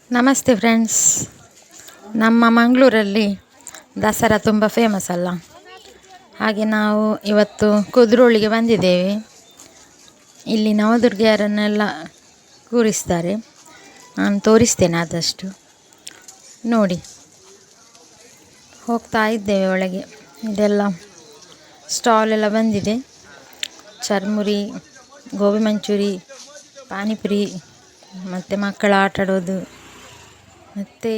ನಮಸ್ತೆ ಫ್ರೆಂಡ್ಸ್. ನಮ್ಮ ಮಂಗಳೂರಲ್ಲಿ ದಸರಾ ತುಂಬ ಫೇಮಸ್ ಅಲ್ಲ, ಹಾಗೆ ನಾವು ಇವತ್ತು ಕುದ್ರೋಳಿಗೆ ಬಂದಿದ್ದೇವೆ. ಇಲ್ಲಿ ನವದುರ್ಗಿಯರನ್ನೆಲ್ಲ ಕೂರಿಸ್ತಾರೆ. ನಾನು ತೋರಿಸ್ತೇನೆ ಆದಷ್ಟು ನೋಡಿ. ಹೋಗ್ತಾ ಇದ್ದೇವೆ ಒಳಗೆ. ಇದೆಲ್ಲ ಸ್ಟಾಲ್ ಎಲ್ಲ ಬಂದಿದೆ. ಚರ್ಮುರಿ, ಗೋಬಿ ಮಂಚೂರಿ, ಪಾನಿಪುರಿ, ಮತ್ತು ಮಕ್ಕಳ ಆಟ ಆಡೋದು, ಮತ್ತು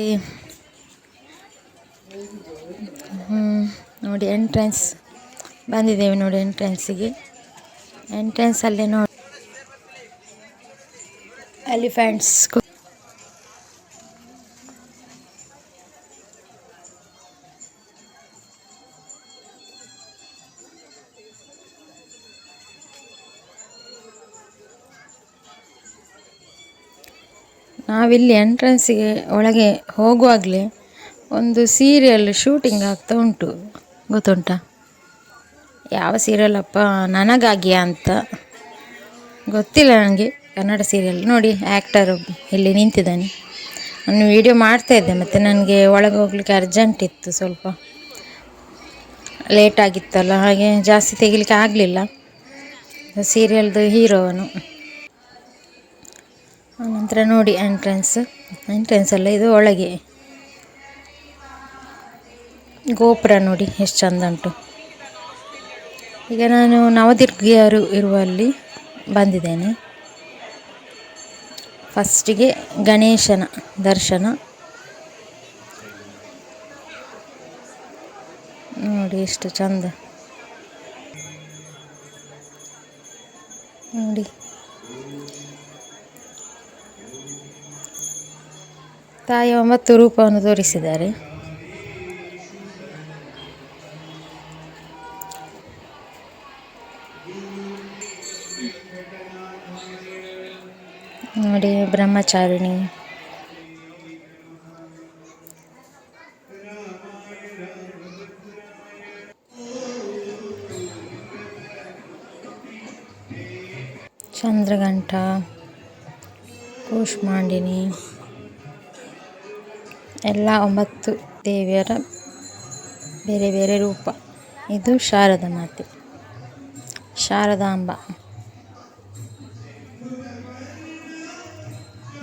ನೋಡಿ ಎಂಟ್ರೆನ್ಸ್ ಬಂದಿದ್ದೇವೆ. ನೋಡಿ ಎಂಟ್ರೆನ್ಸಿಗೆ, ಎಂಟ್ರೆನ್ಸಲ್ಲಿ ನೋಡಿ ಎಲಿಫೆಂಟ್ಸ್. ನಾವಿಲ್ಲಿ ಎಂಟ್ರೆನ್ಸಿಗೆ ಒಳಗೆ ಹೋಗುವಾಗಲೇ ಒಂದು ಸೀರಿಯಲ್ ಶೂಟಿಂಗ್ ಆಗ್ತಾ ಉಂಟು, ಗೊತ್ತುಂಟಾ? ಯಾವ ಸೀರಿಯಲಪ್ಪ, ನನಗಾಗಿ ಅಂತ ಗೊತ್ತಿಲ್ಲ ನನಗೆ. ಕನ್ನಡ ಸೀರಿಯಲ್. ನೋಡಿ ಆ್ಯಕ್ಟರ್ ಇಲ್ಲಿ ನಿಂತಿದ್ದಾನೆ. ನಾನು ವಿಡಿಯೋ ಮಾಡ್ತಾಯಿದ್ದೆ, ಮತ್ತು ನನಗೆ ಒಳಗೆ ಹೋಗ್ಲಿಕ್ಕೆ ಅರ್ಜೆಂಟ್ ಇತ್ತು, ಸ್ವಲ್ಪ ಲೇಟ್ ಆಗಿತ್ತಲ್ಲ, ಹಾಗೆ ಜಾಸ್ತಿ ತೆಗಿಲಿಕ್ಕೆ ಆಗಲಿಲ್ಲ. ಸೀರಿಯಲ್ದು ಹೀರೋ ಅವನು. ಆನಂತರ ನೋಡಿ ಎಂಟ್ರೆನ್ಸ್ ಅಲ್ಲ, ಇದು ಒಳಗೆ ಗೋಪುರ ನೋಡಿ ಎಷ್ಟು ಚಂದ ಉಂಟು. ಈಗ ನಾನು ನವದುರ್ಗಿಯರು ಇರುವಲ್ಲಿ ಬಂದಿದ್ದೇನೆ. ಫಸ್ಟಿಗೆ ಗಣೇಶನ ದರ್ಶನ ನೋಡಿ, ಎಷ್ಟು ಚಂದ ನೋಡಿ. ತಾಯಿಯ 9 ರೂಪವನ್ನು ತೋರಿಸಿದ್ದಾರೆ. ನೋಡಿ ಬ್ರಹ್ಮಚಾರಿಣಿ, ಚಂದ್ರಘಂಟ, ಕೂಷ್ಮಾಂಡಿನಿ, ಎಲ್ಲ 9 ದೇವಿಯರ ಬೇರೆ ಬೇರೆ ರೂಪ. ಇದು ಶಾರದಾ ಮಾತೆ, ಶಾರದಾಂಬ.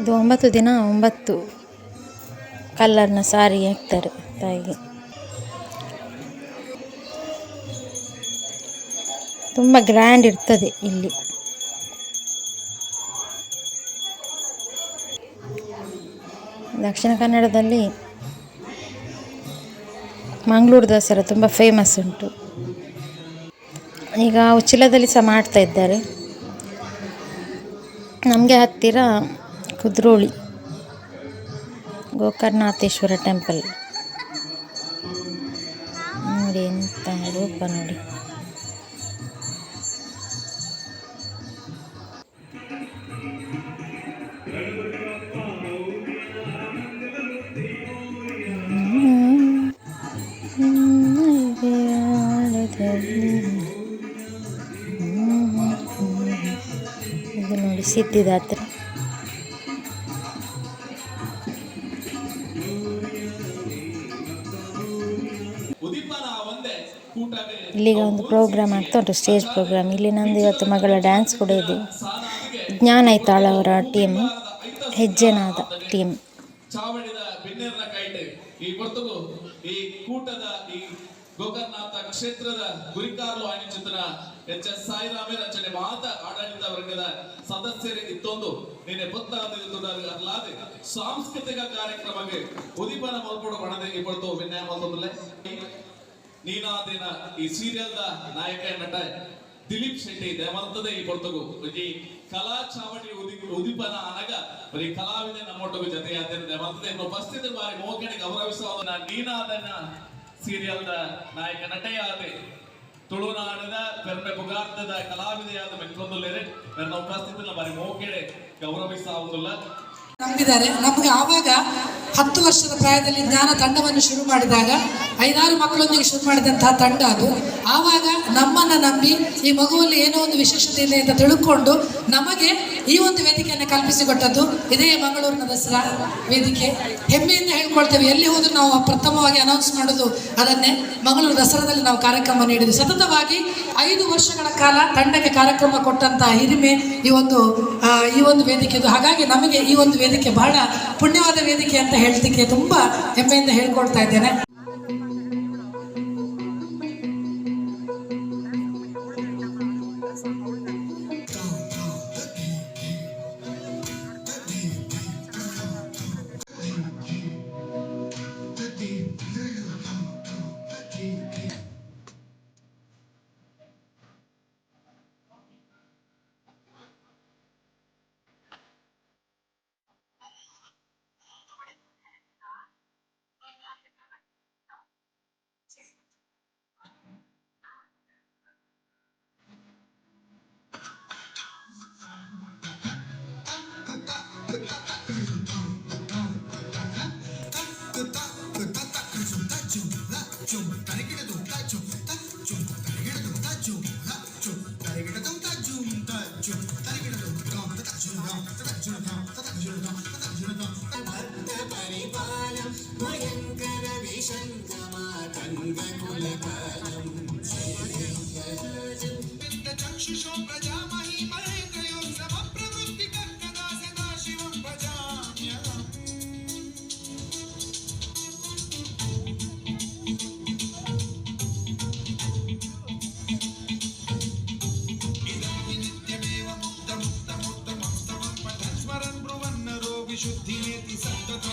ಇದು 9 ದಿನ 9 ಕಲರ್ನ ಸಾರಿಗೆ ಹಾಕ್ತಾರೆ ತಾಯಿಗೆ. ತುಂಬ ಗ್ರ್ಯಾಂಡ್ ಇರ್ತದೆ ಇಲ್ಲಿ. ದಕ್ಷಿಣ ಕನ್ನಡದಲ್ಲಿ ಮಂಗಳೂರು ದಸರಾ ತುಂಬ ಫೇಮಸ್ ಉಂಟು. ಈಗ ಉಚ್ಚಿಲದಲ್ಲಿ ಸಹ ಮಾಡ್ತಾ ಇದ್ದಾರೆ. ನಮಗೆ ಹತ್ತಿರ ಕುದ್ರೋಳಿ ಗೋಕರ್ಣನಾಥೇಶ್ವರ ಟೆಂಪಲ್. ನೋಡಿ ಎಂತ ರೂಪ ನೋಡಿ. ಇದು ನೋಡಿ ಸಿದ್ಧಿದಾತ್ರಿ. ಇಲ್ಲಿಗ ಒಂದು ಪ್ರೋಗ್ರಾಮ್ ಆಗ್ತಾ ಉಂಟು, ಸ್ಟೇಜ್ ಪ್ರೋಗ್ರಾಮ್. ಇಲ್ಲಿ ನಂದು ಇವತ್ತು ಮಗಳ ಡ್ಯಾನ್ಸ್ ಕೂಡ ಇದೆ. ಜ್ಞಾನೈತಾಳ ಅವರ ಟೀಮ್, ಹೆಜ್ಜೆನಾದ ಟೀಮ್. ಈ ಕೂಟದ ಈ ಗೋಕರ್ಣನಾಥ ಕ್ಷೇತ್ರದ ಗುರಿಕಾರ್ಲು ಆಯೋಜಿತನ ಎಚ್.ಎಸ್. ಸಾಯಿರಾಮೆ ರಚನೆ ಮಾತ ಆಡಳಿತ ವರ್ಗದ ಸದಸ್ಯರಿಗೆ ಇತ್ತೊಂದು ನಿನ್ನೆ ಅಲ್ಲಾದೆ ಸಾಂಸ್ಕೃತಿಕ ಕಾರ್ಯಕ್ರಮಕ್ಕೆ ಉದೀಪನ ಮಲ್ಪಡು ಬಣದೆ ಇಪ್ಪತ್ತು ವಿನ್ಯಾಸ ಮಲ್ತೊಂದುಲೆ ನೀನಾದಿನ ಈ ಸೀರಿಯಲ್ದ ನಾಯಕ ನಟ ದಿಲೀಪ್ ಶೆಟ್ಟಿ ದೇವಂತದ ಈ ಪೊರ್ತಗು ಈ ಕಲಾ ಚಾವಡಿ ಉದೀಪನ ಅನಗ ಬರೀ ಕಲಾವಿದೆ ನಮ್ಮೊಟ್ಟಿಗೆ ಜೊತೆಯಾದ ದೇವಂತದ ಉಪಸ್ಥಿತಿ ಬಾರಿ ಮೋಕೆನೆ ಗೌರವಿಸುವ ನೀನಾದನ ಸೀರಿಯಲ್ದ ನಾಯಕ ನಟೆಯಾದೆ ತುಳುನಾಡದ ಪೆರ್ಮೆ ಪುಗಾರ್ಥದ ಕಲಾವಿದೆಯಾದ ಮೆಕ್ಕೊಂದುಲ್ಲೇರೆ ನನ್ನ ಉಪಸ್ಥಿತಿನ ಬಾರಿ ಮೋಕೆಡೆ ಗೌರವಿಸುವುದಿಲ್ಲ ನಂಬಿದ್ದಾರೆ. ನಮ್ಗೆ ಆವಾಗ 10 ವರ್ಷದ ಪ್ರಾಯದಲ್ಲಿ ಜ್ಞಾನ ತಂಡವನ್ನು ಶುರು ಮಾಡಿದಾಗ 5-6 ಮಕ್ಕಳೊಂದಿಗೆ ಶುರು ಮಾಡಿದಂತಹ ತಂಡ ಅದು. ಆವಾಗ ನಮ್ಮನ್ನು ನಂಬಿ ಈ ಮಗುವಲ್ಲಿ ಏನೋ ಒಂದು ವಿಶೇಷತೆ ಇದೆ ಅಂತ ತಿಳ್ಕೊಂಡು ನಮಗೆ ಈ ಒಂದು ವೇದಿಕೆಯನ್ನು ಕಲ್ಪಿಸಿಕೊಟ್ಟದ್ದು ಇದೇ ಮಂಗಳೂರಿನ ದಸರಾ ವೇದಿಕೆ. ಹೆಮ್ಮೆಯಿಂದ ಹೇಳ್ಕೊಳ್ತೇವೆ, ಎಲ್ಲಿ ಹೋದರೂ ನಾವು ಪ್ರಥಮವಾಗಿ ಅನೌನ್ಸ್ ಮಾಡೋದು ಅದನ್ನೇ. ಮಂಗಳೂರು ದಸರಾದಲ್ಲಿ ನಾವು ಕಾರ್ಯಕ್ರಮ ನೀಡಿದ್ವಿ. ಸತತವಾಗಿ 5 ವರ್ಷಗಳ ಕಾಲ ತಂಡಕ್ಕೆ ಕಾರ್ಯಕ್ರಮ ಕೊಟ್ಟಂತಹ ಹಿರಿಮೆ ಈ ಒಂದು ವೇದಿಕೆದು. ಹಾಗಾಗಿ ನಮಗೆ ಈ ಒಂದು ವೇದಿಕೆ ಬಹಳ ಪುಣ್ಯವಾದ ವೇದಿಕೆ ಅಂತ ಹೇಳಲಿಕ್ಕೆ ತುಂಬ ಹೆಮ್ಮೆಯಿಂದ ಹೇಳ್ಕೊಳ್ತಾ ಇದ್ದೇನೆ. शुद्धि